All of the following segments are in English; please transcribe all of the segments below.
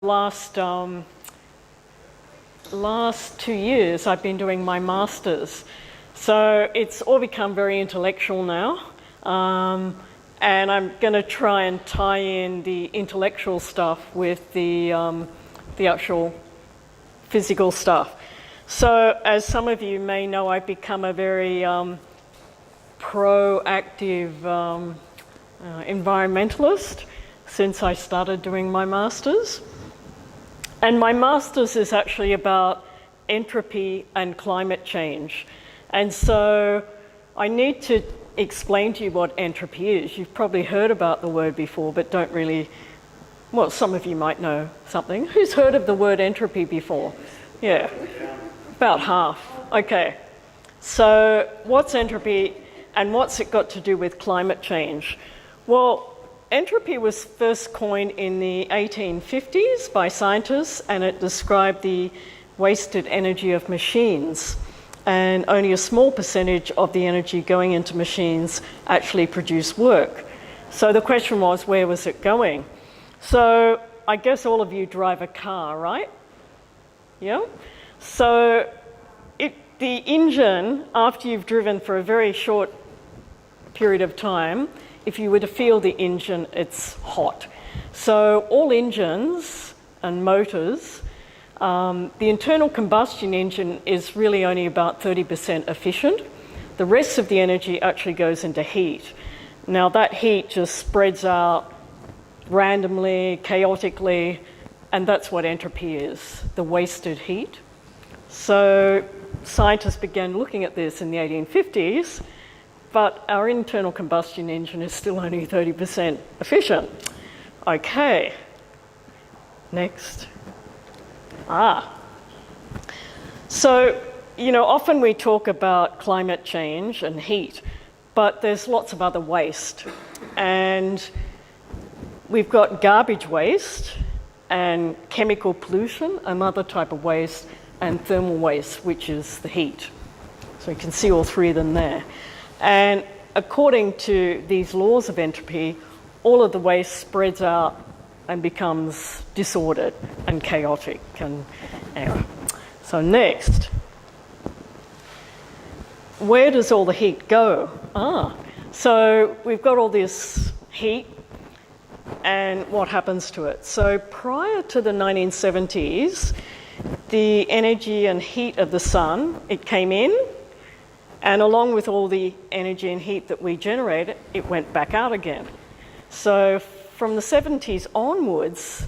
last 2 years I've been doing my master's. So it's all become very intellectual now. And I'm going to try and tie in the intellectual stuff with the actual physical stuff. So as some of you may know, I've become a very proactive environmentalist since I started doing my master's. And my master's is actually about entropy and climate change. And so I need to explain to you what entropy is. You've probably heard about the word before, but don't really, well, some of you might know something. Who's heard of the word entropy before? Yeah, about half. Okay, so what's entropy and what's it got to do with climate change? Well, entropy was first coined in the 1850s by scientists, and it described the wasted energy of machines. And only a small percentage of the energy going into machines actually produce work. So the question was, where was it going? So I guess all of you drive a car, right? Yeah? So the engine, after you've driven for a very short period of time, if you were to feel the engine, it's hot. So all engines and motors, the internal combustion engine is really only about 30% efficient. The rest of the energy actually goes into heat. Now that heat just spreads out randomly, chaotically, and that's what entropy is, the wasted heat. So scientists began looking at this in the 1850s, but our internal combustion engine is still only 30% efficient. Okay, next. So, often we talk about climate change and heat, but there's lots of other waste. And we've got garbage waste and chemical pollution, another type of waste, and thermal waste, which is the heat. So you can see all three of them there. And according to these laws of entropy, all of the waste spreads out and becomes disordered and chaotic. And anyway, so next, where does all the heat go? So we've got all this heat, and what happens to it? So prior to the 1970s, the energy and heat of the sun, it came in, and along with all the energy and heat that we generated, it went back out again. So from the 70s onwards,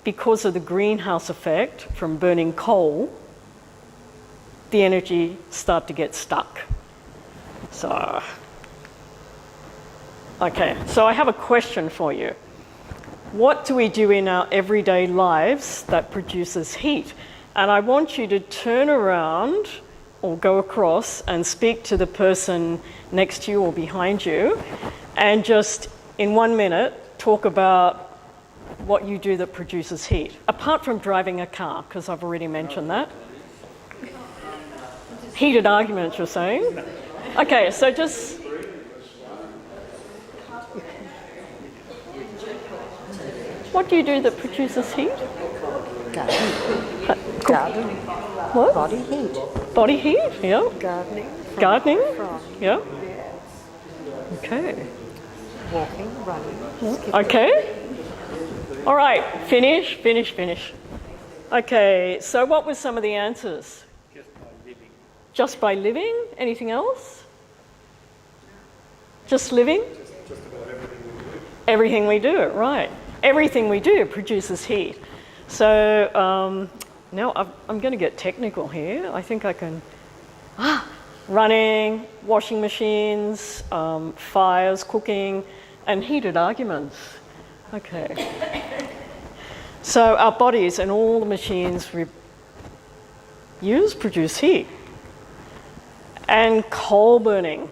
because of the greenhouse effect from burning coal, the energy started to get stuck. So, okay, so I have a question for you. What do we do in our everyday lives that produces heat? And I want you to turn around or go across and speak to the person next to you or behind you, and just in 1 minute talk about what you do that produces heat, apart from driving a car, because I've already mentioned that. Heated arguments, you're saying? Okay, so just... What do you do that produces heat? Garden. What? Body heat. Body heat, yeah. Gardening. Gardening, From. yeah. Yes. Okay. Walking, running. Okay. All right, finish. Okay, so what were some of the answers? Just by living. Just by living? Anything else? Just living? Just about everything we do. Everything we do, right. Everything we do produces heat. So now I'm going to get technical here. I think I can... running, washing machines, fires, cooking, and heated arguments. Okay. So our bodies and all the machines we use produce heat. And coal burning.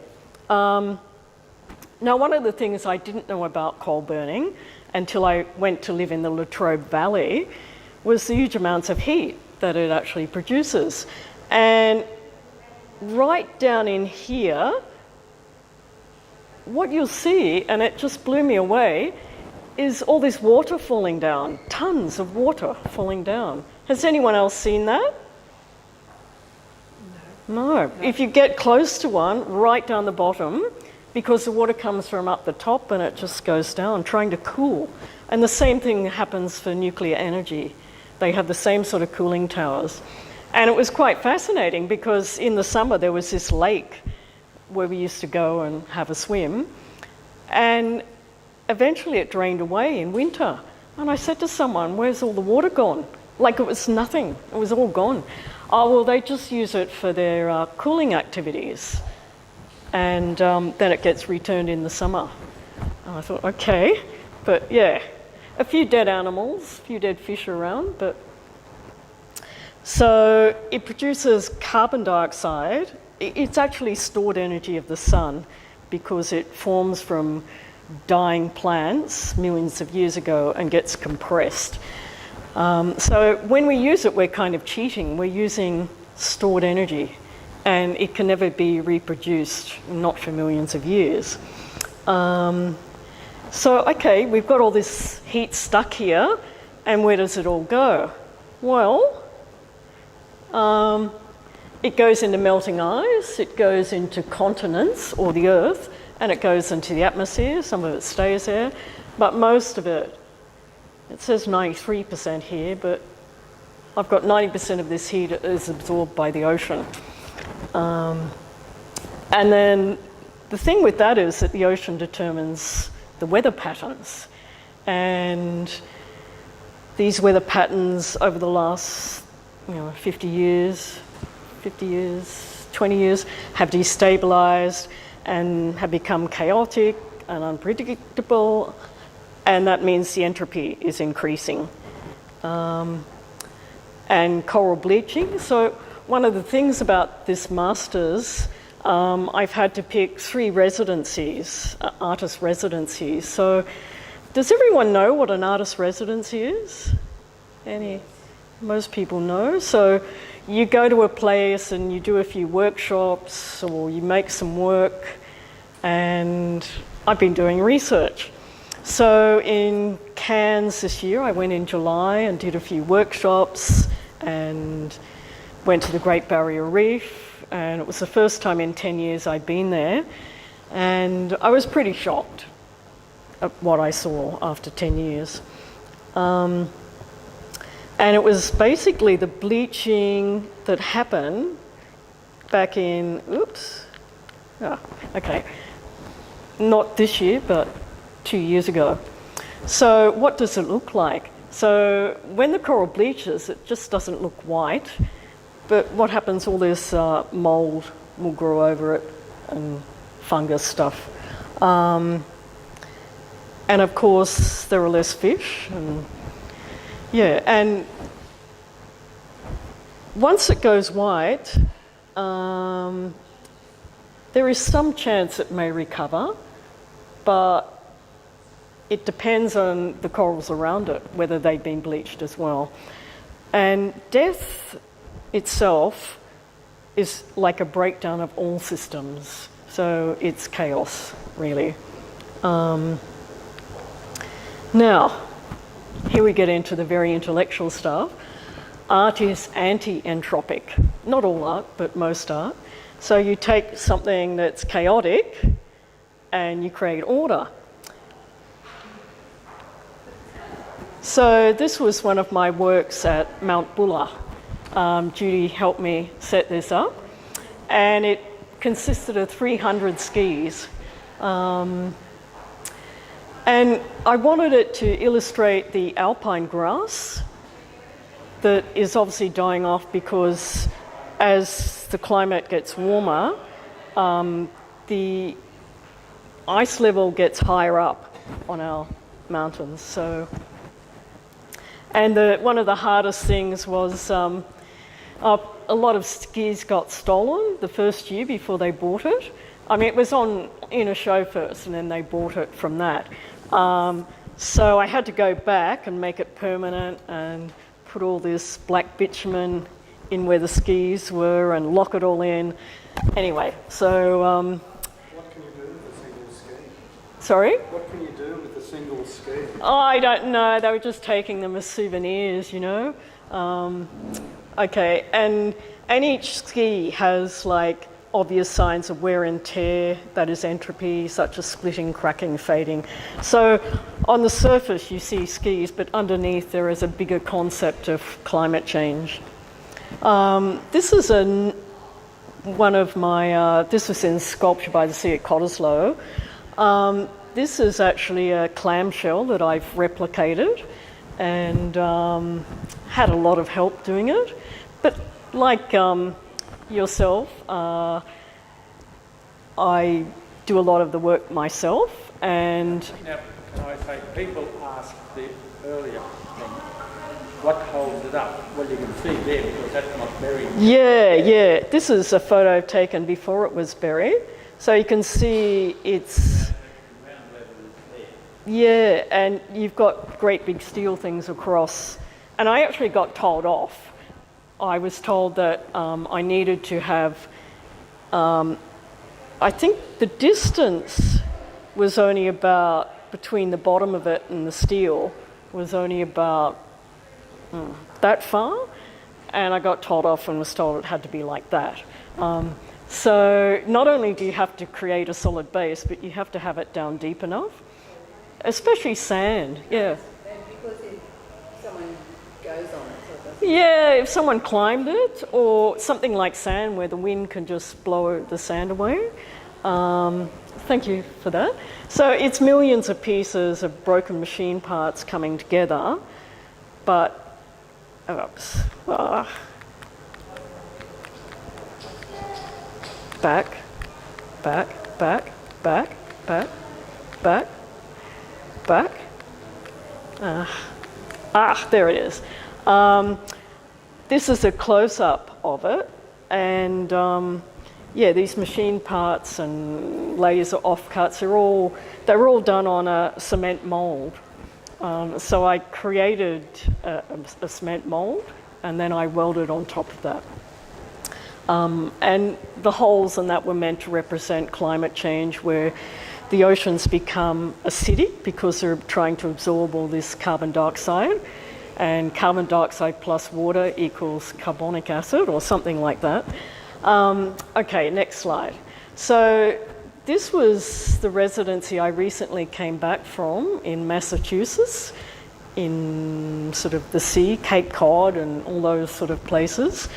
Now, one of the things I didn't know about coal burning until I went to live in the Latrobe Valley was the huge amounts of heat that it actually produces. And right down in here, what you'll see, and it just blew me away, is all this water falling down, tons of water falling down. Has anyone else seen that? No. If you get close to one, right down the bottom, because the water comes from up the top and it just goes down, trying to cool. And the same thing happens for nuclear energy. They have the same sort of cooling towers. And it was quite fascinating because in the summer there was this lake where we used to go and have a swim. And eventually it drained away in winter. And I said to someone, where's all the water gone? Like it was nothing, it was all gone. Oh, well, they just use it for their cooling activities. And then it gets returned in the summer. And I thought, okay, but yeah, a few dead animals, a few dead fish around, but. So it produces carbon dioxide. It's actually stored energy of the sun because it forms from dying plants millions of years ago and gets compressed. So when we use it, we're kind of cheating. We're using stored energy, and it can never be reproduced, not for millions of years. So, okay, we've got all this heat stuck here, and where does it all go? Well, it goes into melting ice, it goes into continents, or the Earth, and it goes into the atmosphere. Some of it stays there, but most of it says 93% here, but I've got 90% of this heat is absorbed by the ocean. And then the thing with that is that the ocean determines the weather patterns. And these weather patterns over the last 50 years, 20 years, have destabilised and have become chaotic and unpredictable, and that means the entropy is increasing. And coral bleaching. So one of the things about this master's, I've had to pick 3 residencies, artist residencies. So does everyone know what an artist residency is? Most people know. So you go to a place and you do a few workshops or you make some work, and I've been doing research. So in Cairns this year, I went in July and did a few workshops and went to the Great Barrier Reef, and it was the first time in 10 years I'd been there, and I was pretty shocked at what I saw after 10 years. And it was basically the bleaching that happened back in, not this year, but 2 years ago. So what does it look like? So when the coral bleaches, it just doesn't look white, but what happens, all this mould will grow over it and fungus stuff. And of course, there are less fish, and once it goes white, there is some chance it may recover, but it depends on the corals around it, whether they've been bleached as well. And death itself is like a breakdown of all systems, so it's chaos, really. Now, here we get into the very intellectual stuff. Art is anti-entropic. Not all art, but most art. So you take something that's chaotic and you create order. So this was one of my works at Mount Buller. Judy helped me set this up, and it consisted of 300 skis. And I wanted it to illustrate the alpine grass that is obviously dying off because as the climate gets warmer, the ice level gets higher up on our mountains. So, and one of the hardest things was a lot of skis got stolen the first year before they bought it. I mean, it was in a show first, and then they bought it from that. So I had to go back and make it permanent and put all this black bitumen in where the skis were and lock it all in. Anyway, so... what can you do with a single ski? Sorry? What can you do with a single ski? Oh, I don't know. They were just taking them as souvenirs, you know. Okay, and each ski has like obvious signs of wear and tear, that is entropy, such as splitting, cracking, fading. So on the surface you see skis, but underneath there is a bigger concept of climate change. This is one of my, this was in Sculpture by the Sea at Cottesloe. This is actually a clamshell that I've replicated and had a lot of help doing it. But like yourself, I do a lot of the work myself, and Now, can I say, people asked earlier thing, what holds it up? Well, you can see there because that's not buried. yeah. This is a photo taken before it was buried, so you can see it's. Yeah, and you've got great big steel things across. And I actually got told off. I was told that I needed to have, I think the distance was only about, between the bottom of it and the steel, was only about that far. And I got told off and was told it had to be like that. So not only do you have to create a solid base, but you have to have it down deep enough. Especially sand, yeah. And because if someone goes on it, sort of. Yeah, if someone climbed it, or something like sand where the wind can just blow the sand away. Thank you for that. So it's millions of pieces of broken machine parts coming together, but, oops. Back, back, back, back, back, back. Back. There it is. This is a close-up of it, and yeah, these machine parts and laser offcuts they were all done on a cement mould. So I created a cement mould, and then I welded on top of that. And the holes in that were meant to represent climate change, where the oceans become acidic because they're trying to absorb all this carbon dioxide, and carbon dioxide plus water equals carbonic acid or something like that. Okay, next slide. So this was the residency I recently came back from in Massachusetts, in sort of the sea, Cape Cod and all those sort of places.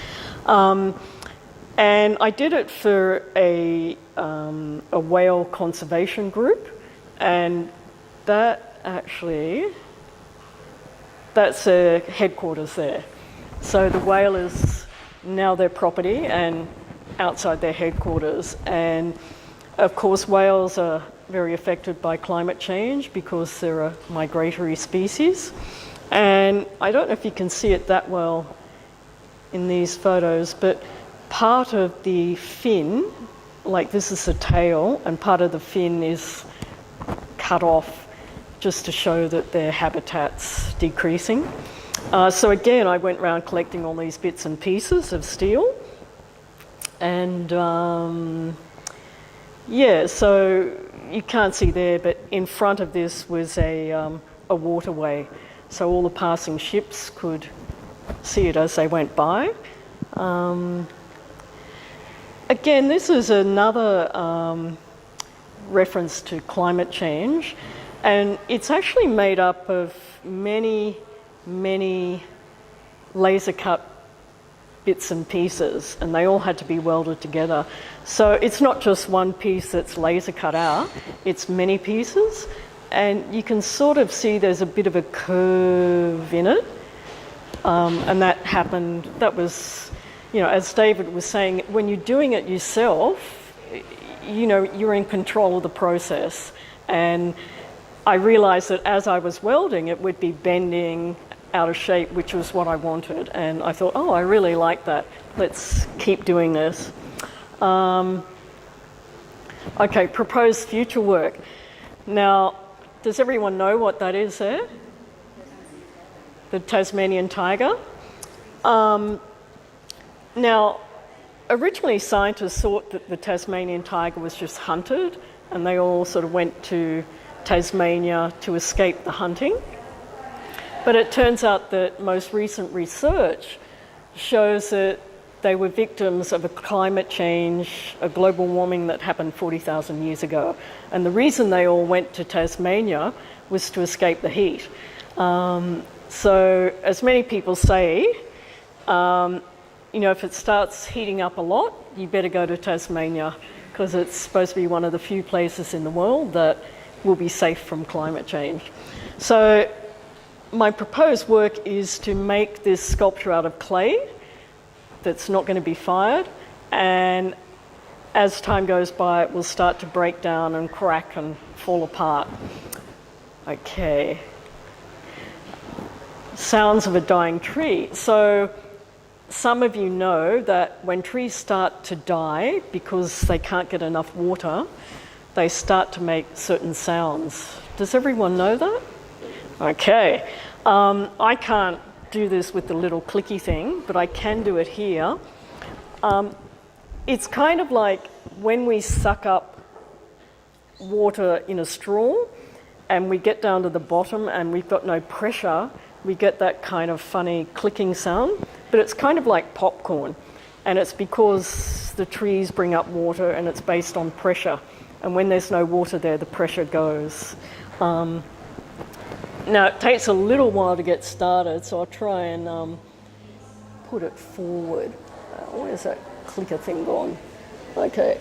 And I did it for a whale conservation group, and that's a headquarters there. So the whale is now their property and outside their headquarters. And of course, whales are very affected by climate change because they're a migratory species. And I don't know if you can see it that well in these photos, but part of the fin, like this is the tail, and part of the fin is cut off just to show that their habitat's decreasing. So again, I went around collecting all these bits and pieces of steel. And yeah, so you can't see there, but in front of this was a waterway. So all the passing ships could see it as they went by. Again, this is another reference to climate change, and it's actually made up of many, many laser cut bits and pieces, and they all had to be welded together. So it's not just one piece that's laser cut out, it's many pieces, and you can sort of see there's a bit of a curve in it, and that happened, that was, you know, as David was saying, when you're doing it yourself, you know, you're in control of the process. And I realised that as I was welding, it would be bending out of shape, which was what I wanted. And I thought, oh, I really like that. Let's keep doing this. Okay, proposed future work. Now, does everyone know what that is there? The Tasmanian tiger. Now, originally scientists thought that the Tasmanian tiger was just hunted, and they all sort of went to Tasmania to escape the hunting. But it turns out that most recent research shows that they were victims of a climate change, a global warming that happened 40,000 years ago. And the reason they all went to Tasmania was to escape the heat. So as many people say, if it starts heating up a lot, you better go to Tasmania, because it's supposed to be one of the few places in the world that will be safe from climate change. So my proposed work is to make this sculpture out of clay that's not going to be fired, and as time goes by it will start to break down and crack and fall apart. Okay. Sounds of a dying tree. So some of you know that when trees start to die because they can't get enough water, they start to make certain sounds. Does everyone know that? Okay. I can't do this with the little clicky thing, but I can do it here. It's kind of like when we suck up water in a straw and we get down to the bottom and we've got no pressure, we get that kind of funny clicking sound, but it's kind of like popcorn, and it's because the trees bring up water and it's based on pressure, and when there's no water there, the pressure goes. Now, it takes a little while to get started, so I'll try and put it forward. Where's that clicker thing gone? Okay.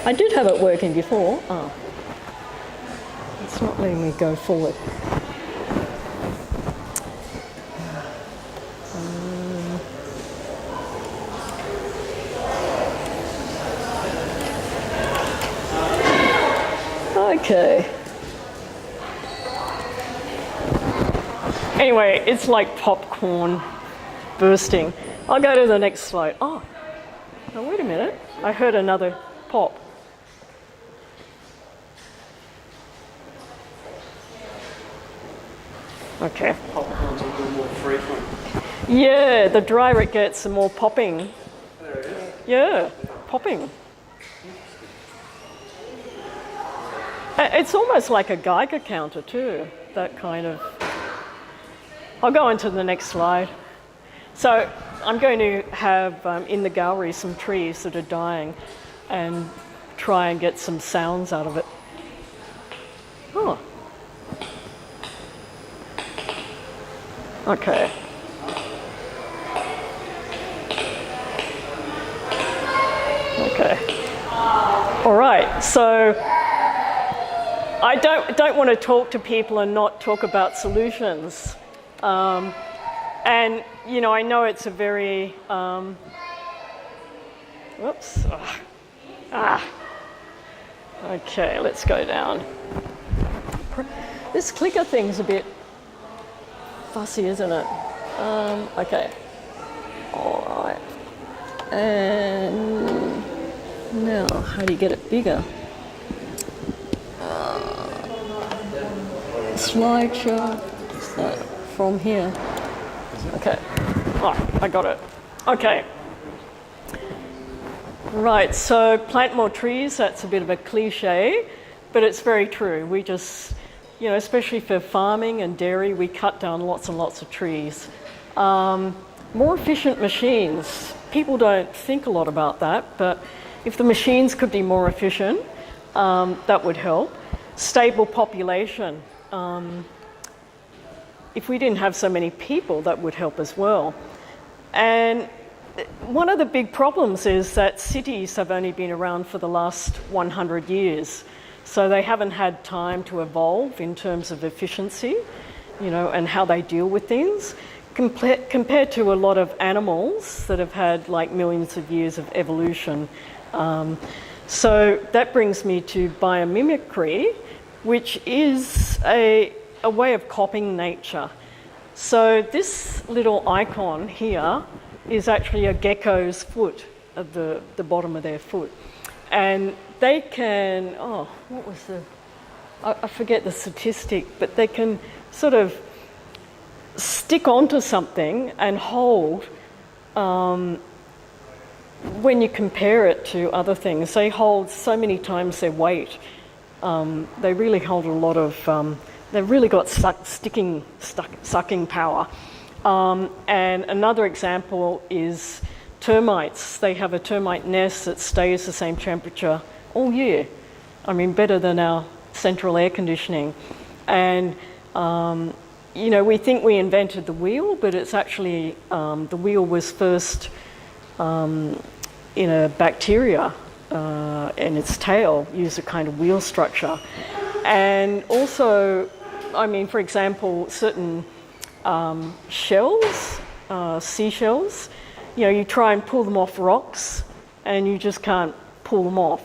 I did have it working before. Oh. It's not letting me go forward. Okay. Anyway, it's like popcorn bursting. I'll go to the next slide. Oh, now wait a minute. I heard another pop. Okay. Popcorn's a little more frequent. Yeah, the drier it gets, the more popping. There it is. Yeah, popping. It's almost like a Geiger counter too, that kind of... I'll go on to the next slide. So I'm going to have in the gallery some trees that are dying and try and get some sounds out of it. Oh. Okay. Okay. All right, so I don't want to talk to people and not talk about solutions. And, I know it's a very... whoops. Okay, let's go down. This clicker thing's a bit fussy, isn't it? Okay. All right. And now, how do you get it bigger? Slideshow. From here. Okay. Oh, I got it. Okay. Right, so plant more trees, that's a bit of a cliche, but it's very true. We just, especially for farming and dairy, we cut down lots and lots of trees. More efficient machines. People don't think a lot about that, but if the machines could be more efficient, that would help. Stable population. If we didn't have so many people, that would help as well. And one of the big problems is that cities have only been around for the last 100 years. So they haven't had time to evolve in terms of efficiency, and how they deal with things, compared to a lot of animals that have had like millions of years of evolution. So that brings me to biomimicry, which is a way of copying nature. So this little icon here is actually a gecko's foot, at the bottom of their foot. And they can, I forget the statistic, but they can sort of stick onto something and hold when you compare it to other things, they hold so many times their weight. They really hold a lot of, they've really got sucking power. And another example is termites. They have a termite nest that stays the same temperature all year. I mean, better than our central air conditioning. And, you know, we think we invented the wheel, but it's actually, the wheel was first in a bacteria, and its tail used a kind of wheel structure. And also, I mean, for example, certain shells, seashells, you know, you try and pull them off rocks and you just can't pull them off.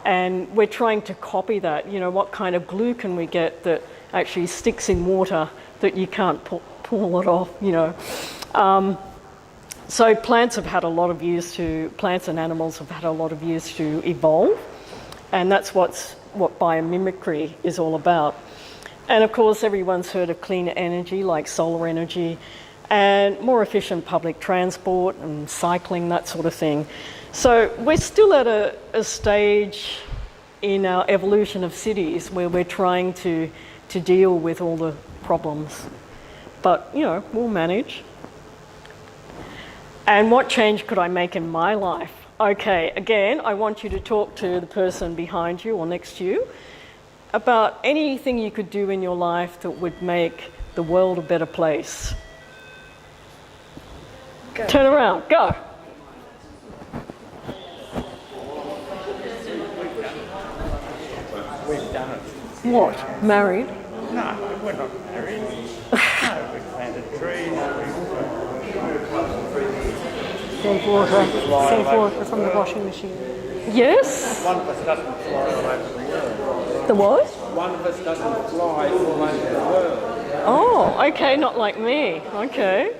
And we're trying to copy that. You know, what kind of glue can we get that actually sticks in water that you can't pull it off, you know. So plants have had a lot of years to, plants and animals have had a lot of years to evolve, and that's what biomimicry is all about. And of course, everyone's heard of cleaner energy like solar energy and more efficient public transport and cycling, that sort of thing. So we're still at a stage in our evolution of cities where we're trying to deal with all the problems. But, you know, we'll manage. And what change could I make in my life? Okay, again, I want you to talk to the person behind you or next to you about anything you could do in your life that would make the world a better place. Go. Turn around, go. We've done it. What? Married? No, we're not married. No, we've planted trees. Save water from the washing machine. Yes. One of us doesn't fly all over the world. The what? One of us doesn't fly all over the world. Oh, okay, not like me. Okay.